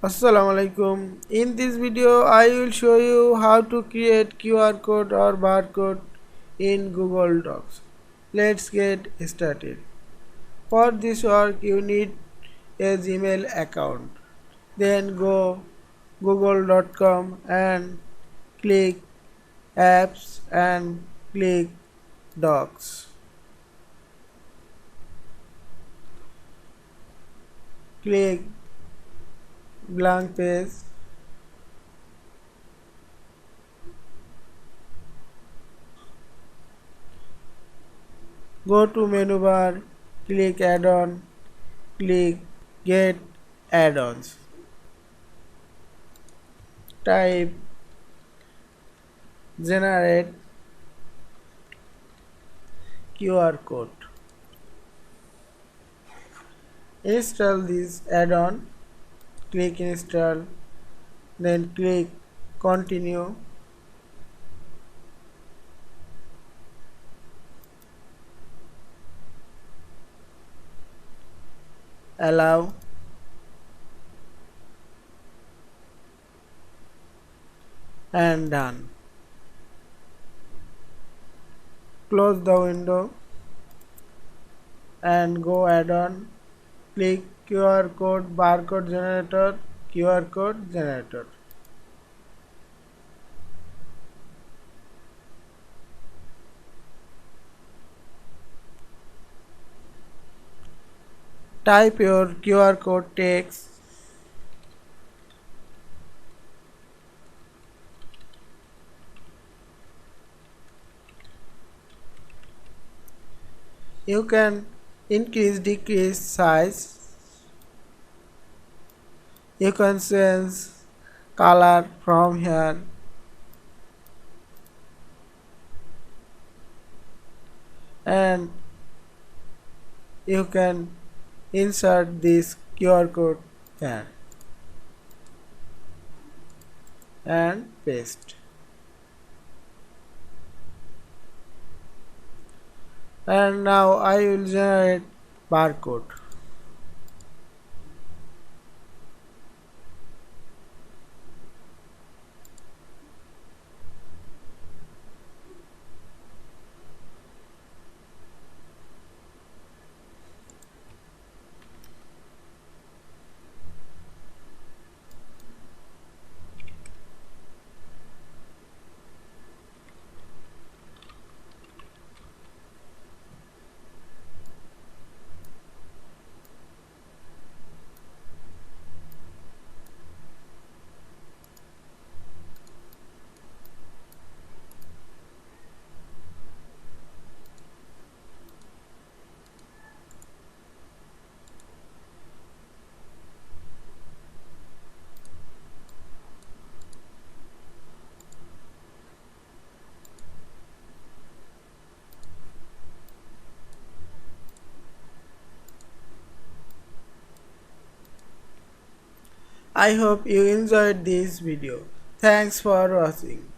Assalamu alaikum. In this video I will show you how to create QR code or barcode in Google Docs. Let's get started. For this work you need a Gmail account. Then go google.com and click apps and click docs. Click blank page. Go to menu bar, click add-on, click get add-ons. Type generate QR code. Install this add-on, click install, then click continue. Allow, and done. Close the window and go add-on, click QR code barcode generator, QR code generator. Type your QR code text. You can increase, decrease size. You can change color from here. And you can insert this QR code here and paste. And now I will generate barcode. I hope you enjoyed this video. Thanks for watching.